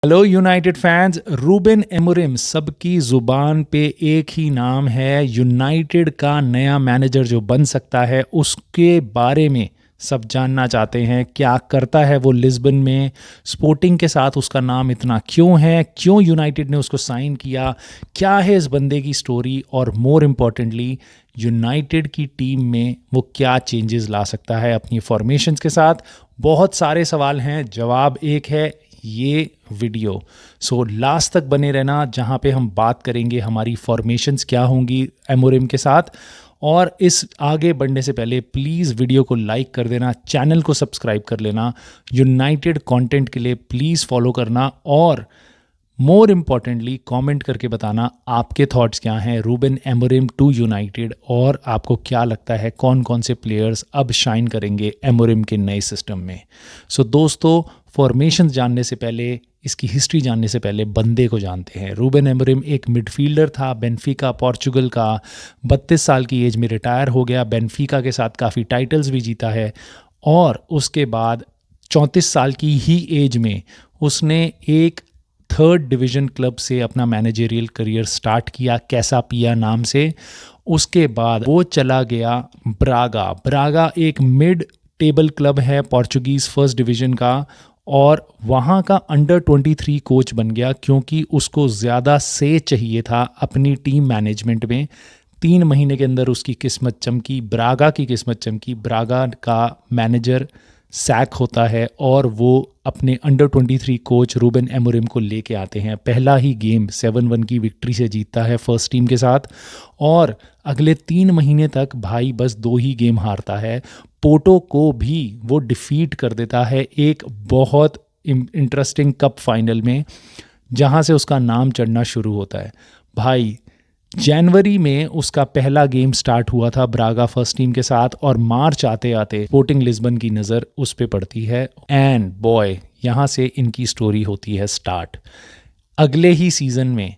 Hello United fans. Ruben Amorim सबकी ज़ुबान पे एक ही नाम है। यूनाइटेड का नया मैनेजर जो बन सकता है उसके बारे में सब जानना चाहते हैं। क्या करता है वो लिस्बन में, स्पोर्टिंग के साथ उसका नाम इतना क्यों है, क्यों यूनाइटेड ने उसको साइन किया, क्या है इस बंदे की स्टोरी, और मोर इम्पॉर्टेंटली यूनाइटेड की टीम में वो क्या चेंजेस ला सकता है अपनी फॉर्मेशंस के साथ। बहुत सारे सवाल हैं, जवाब एक है, ये वीडियो। सो लास्ट तक बने रहना, जहाँ पे हम बात करेंगे हमारी फॉर्मेशंस क्या होंगी एमोरिम के साथ। और इस आगे बढ़ने से पहले प्लीज़ वीडियो को लाइक कर देना, चैनल को सब्सक्राइब कर लेना, यूनाइटेड कंटेंट के लिए प्लीज़ फॉलो करना, और मोर इम्पॉर्टेंटली कमेंट करके बताना आपके थॉट्स क्या हैं रूबेन एमोरिम टू यूनाइटेड, और आपको क्या लगता है कौन कौन से प्लेयर्स अब शाइन करेंगे एमोरिम के नए सिस्टम में। सो दोस्तों, फॉर्मेशन जानने से पहले, इसकी हिस्ट्री जानने से पहले बंदे को जानते हैं। रूबेन एमोरिम एक मिडफील्डर था, बेनफिका पोर्चुगल का। 32 साल की एज में रिटायर हो गया। बेनफिका के साथ काफ़ी टाइटल्स भी जीता है, और उसके बाद 34 साल की ही एज में उसने एक थर्ड डिवीज़न क्लब से अपना मैनेजरियल करियर स्टार्ट किया, कैसा पिया नाम से। उसके बाद वो चला गया ब्रागा। ब्रागा एक मिड टेबल क्लब है पोर्चुगीज़ फर्स्ट डिवीज़न का, और वहाँ का अंडर 23 कोच बन गया क्योंकि उसको ज़्यादा से चाहिए था अपनी टीम मैनेजमेंट में। 3 महीने के अंदर उसकी किस्मत चमकी, ब्रागा की किस्मत चमकी। ब्रागा का मैनेजर सैक होता है और वो अपने अंडर 23 कोच रूबेन एमोरिम को लेके आते हैं। पहला ही गेम 7-1 की विक्ट्री से जीतता है फर्स्ट टीम के साथ, और अगले 3 महीने तक भाई बस 2 ही गेम हारता है। पोर्टो को भी वो डिफीट कर देता है एक बहुत इंटरेस्टिंग कप फाइनल में, जहाँ से उसका नाम चढ़ना शुरू होता है। भाई जनवरी में उसका पहला गेम स्टार्ट हुआ था ब्रागा फर्स्ट टीम के साथ, और मार्च आते आते स्पोर्टिंग लिस्बन की नज़र उस पर पड़ती है। एंड बॉय, यहाँ से इनकी स्टोरी होती है स्टार्ट। अगले ही सीज़न में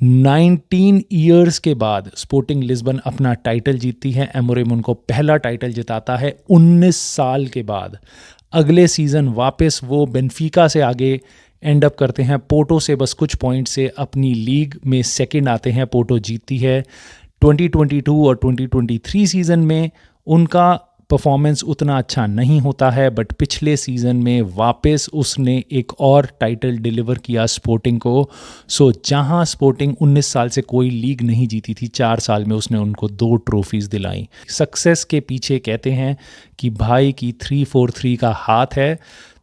19 ईयर्स के बाद स्पोर्टिंग लिस्बन अपना टाइटल जीतती है। एमोरिम उनको पहला टाइटल जिताता है 19 साल के बाद। अगले सीज़न वापस वो बेनफिका से आगे एंड अप करते हैं, पोर्टो से बस कुछ पॉइंट से अपनी लीग में सेकंड आते हैं, पोर्टो जीतती है। 2022 और 2023 सीज़न में उनका परफॉर्मेंस उतना अच्छा नहीं होता है, बट पिछले सीज़न में वापस उसने एक और टाइटल डिलीवर किया स्पोर्टिंग को। सो जहां स्पोर्टिंग 19 साल से कोई लीग नहीं जीती थी, 4 साल में उसने उनको 2 ट्रॉफीज़ दिलाई। सक्सेस के पीछे कहते हैं कि भाई की 3-4-3 का हाथ है।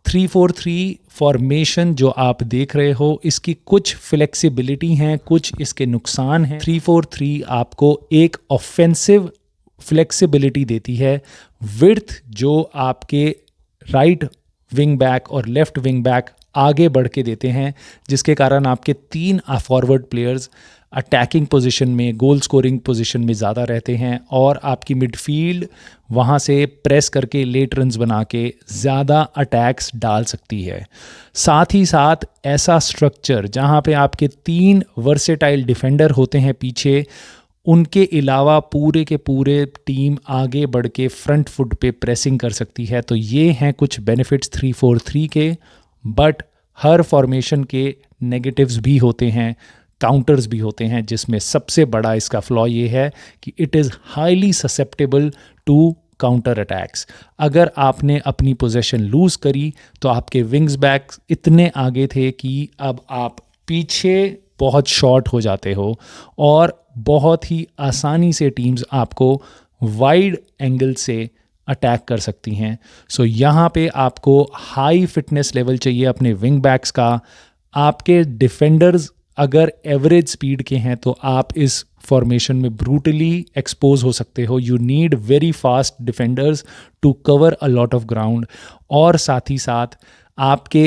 3-4-3 फॉर्मेशन जो आप देख रहे हो, इसकी कुछ फ्लेक्सिबिलिटी हैं, कुछ इसके नुकसान हैं। 3-4-3 आपको एक ऑफेंसिव फ्लेक्सिबिलिटी देती है। विड्थ जो आपके राइट विंग बैक और लेफ्ट विंग बैक आगे बढ़ के देते हैं, जिसके कारण आपके 3 फॉरवर्ड प्लेयर्स अटैकिंग पोजीशन में, गोल स्कोरिंग पोजीशन में ज़्यादा रहते हैं, और आपकी मिडफील्ड वहाँ से प्रेस करके लेट रन्स बना के ज़्यादा अटैक्स डाल सकती है। साथ ही साथ ऐसा स्ट्रक्चर जहाँ पे आपके 3 वर्सेटाइल डिफेंडर होते हैं पीछे, उनके अलावा पूरे के पूरे टीम आगे बढ़ के फ्रंट फुट पे प्रेसिंग कर सकती है। तो ये हैं कुछ बेनिफिट्स 3-4-3 के, बट हर फॉर्मेशन के नेगेटिव्स भी होते हैं, काउंटर्स भी होते हैं, जिसमें सबसे बड़ा इसका फ्लॉ ये है कि it is highly susceptible to counter attacks. अगर आपने अपनी पोजीशन लूज़ करी तो आपके विंग्स बैक इतने आगे थे कि अब आप पीछे बहुत शॉर्ट हो जाते हो, और बहुत ही आसानी से टीम्स आपको वाइड एंगल से अटैक कर सकती हैं। सो यहाँ पे आपको हाई फिटनेस लेवल चाहिए अपने विंग बैक्स का। आपके डिफेंडर्स अगर एवरेज स्पीड के हैं तो आप इस फॉर्मेशन में ब्रूटली एक्सपोज हो सकते हो। You need very fast defenders to cover a lot of ground, और साथ ही साथ आपके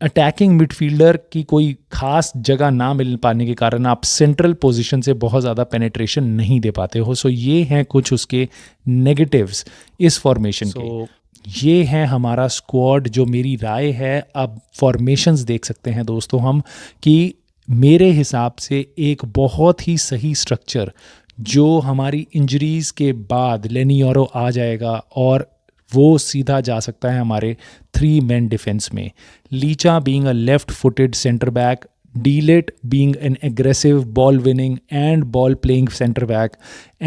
अटैकिंग मिडफील्डर की कोई खास जगह ना मिल पाने के कारण आप सेंट्रल पोजीशन से बहुत ज़्यादा पेनिट्रेशन नहीं दे पाते हो। सो ये हैं कुछ उसके नेगेटिव्स इस फॉर्मेशन के। ये है हमारा स्क्वाड, जो मेरी राय है। अब फॉर्मेशंस देख सकते हैं दोस्तों हम, कि मेरे हिसाब से एक बहुत ही सही स्ट्रक्चर जो हमारी इंजरीज़ के बाद लेनियोरो आ जाएगा और वो सीधा जा सकता है हमारे 3 मैन डिफेंस में। लीचा being a left footed centre back, Delit being an aggressive ball winning and ball playing center back,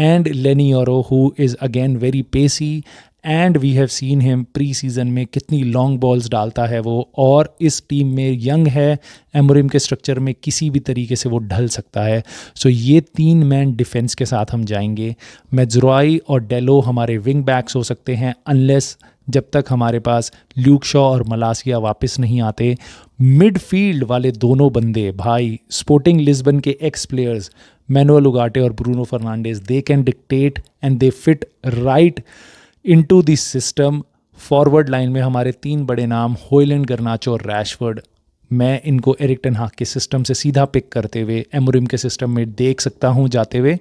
and Lenny Yoro who is again very pacey and we have seen him pre-season में कितनी long balls डालता है वो, और इस team में young है, Amorim के स्ट्रक्चर में किसी भी तरीके से वो ढल सकता है। सो ये 3 मैन डिफेंस के साथ हम जाएंगे। मेज्रोई और डेलो हमारे विंग बैक्स हो सकते हैं अनलेस जब तक हमारे पास ल्यूक शॉ और मलासिया वापस नहीं आते। मिडफील्ड वाले दोनों बंदे भाई, स्पोर्टिंग लिस्बन के एक्स प्लेयर्स मैनुअल उगाटे और Bruno Fernandes, they can dictate and they fit right into this system. Forward line में हमारे 3 बड़े नाम होयलैंड, गर्नाचो और रैशफोर्ड, मैं इनको एरिक टेन हाग के सिस्टम से सीधा पिक करते हुए एमोरिम के सिस्टम में देख सकता हूं जाते हुए।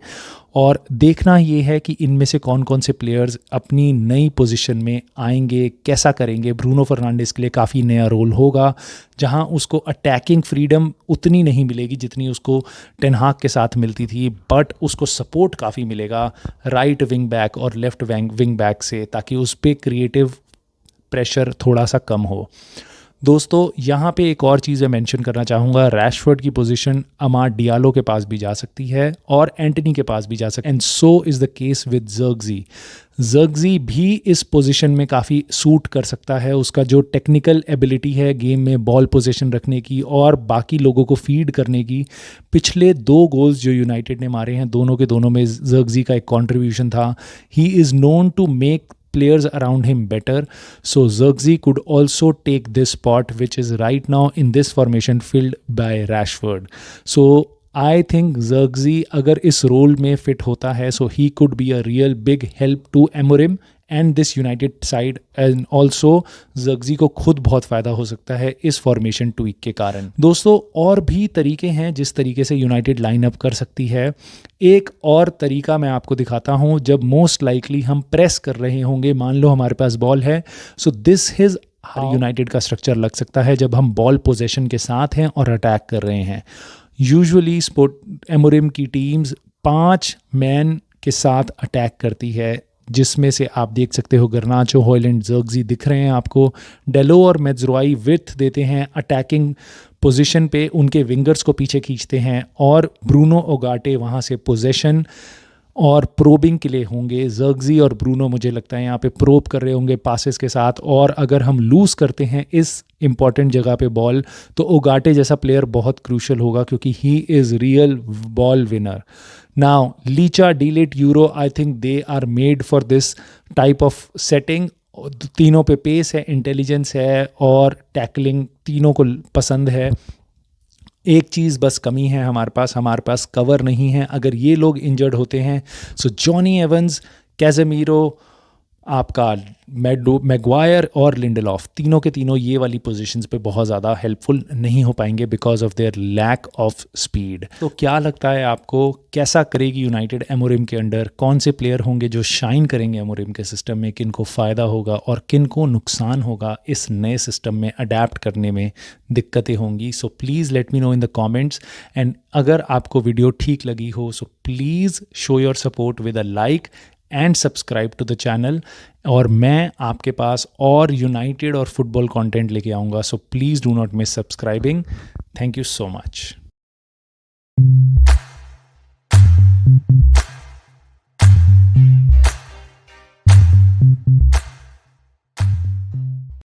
और देखना ये है कि इनमें से कौन कौन से प्लेयर्स अपनी नई पोजीशन में आएंगे, कैसा करेंगे। ब्रूनो फर्नांडिस के लिए काफ़ी नया रोल होगा, जहां उसको अटैकिंग फ्रीडम उतनी नहीं मिलेगी जितनी उसको टेन हाग के साथ मिलती थी, बट उसको सपोर्ट काफ़ी मिलेगा राइट विंग बैक और लेफ्ट विंग बैक से, ताकि उस पर क्रिएटिव प्रेशर थोड़ा सा कम हो। दोस्तों यहाँ पे एक और चीज़ मैं मेंशन करना चाहूँगा, रैशफोर्ड की पोजीशन अमाद डियालो के पास भी जा सकती है और एंटनी के पास भी जा सकती है, and so is the case with ज़र्गज़ी। ज़र्गज़ी भी इस पोजीशन में काफ़ी सूट कर सकता है। उसका जो टेक्निकल एबिलिटी है गेम में बॉल पोजीशन रखने की और बाकी लोगों को फीड करने की, पिछले 2 गोल्स जो यूनाइटेड ने मारे हैं दोनों के दोनों में ज़र्गज़ी का एक कॉन्ट्रीब्यूशन था। He is known to make players around him better, so Zirkzee could also take this spot which is right now in this formation filled by Rashford. So I think Zirkzee अगर इस role में fit होता है, so he could be a real big help to Amorim and this United side, and also Zirkzee को खुद बहुत फ़ायदा हो सकता है इस फॉर्मेशन ट्वीक के कारण। दोस्तों और भी तरीके हैं जिस तरीके से यूनाइटेड लाइनअप कर सकती है। एक और तरीका मैं आपको दिखाता हूँ, जब मोस्ट लाइकली हम प्रेस कर रहे होंगे, मान लो हमारे पास बॉल है, so this is how United का स्ट्रक्चर लग सकता है जब हम बॉल पोजेशन के साथ हैं और अटैक कर रहे हैं। यूजुअली एमोरिम की टीम्स 5 मैन के साथ अटैक करती है, जिसमें से आप देख सकते हो गर्नाचो, होयलैंड, ज़र्गज़ी दिख रहे हैं आपको। डेलो और मेज्रोई विड्थ देते हैं अटैकिंग पोजीशन पे, उनके विंगर्स को पीछे खींचते हैं, और ब्रूनो ओगाटे वहाँ से पोजेशन और प्रोबिंग के लिए होंगे। ज़र्गज़ी और ब्रूनो मुझे लगता है यहाँ पे प्रोब कर रहे होंगे पासेस के साथ, और अगर हम लूज़ करते हैं इस इंपॉर्टेंट जगह पे बॉल, तो ओगाटे जैसा प्लेयर बहुत क्रूशल होगा क्योंकि he is real ball winner. Now लीचा, डीलिट, यूरो, I think they are made for this type of setting. तीनों पे पेस है, इंटेलिजेंस है और टैकलिंग तीनों को पसंद है। एक चीज़ बस कमी है हमारे पास कवर नहीं है। अगर ये लोग इंजर्ड होते हैं, सो जॉनी एवंस, कैज़ेमीरो, आपका मैगवायर और लिंडलॉफ, तीनों के तीनों ये वाली पोजीशंस पे बहुत ज़्यादा हेल्पफुल नहीं हो पाएंगे because of their lack of speed. तो क्या लगता है आपको, कैसा करेगी यूनाइटेड एमोरिम के अंडर? कौन से प्लेयर होंगे जो शाइन करेंगे एमोरिम के सिस्टम में? किन को फ़ायदा होगा और किन को नुकसान होगा? इस नए सिस्टम में अडेप्ट करने में दिक्कतें होंगी। So please let me know in the comments, and अगर आपको वीडियो ठीक लगी हो, so please show your support with a like and subscribe to the channel. और मैं आपके पास और यूनाइटेड और फुटबॉल कंटेंट लेके आऊँगा, so please do not miss subscribing. Thank you so much.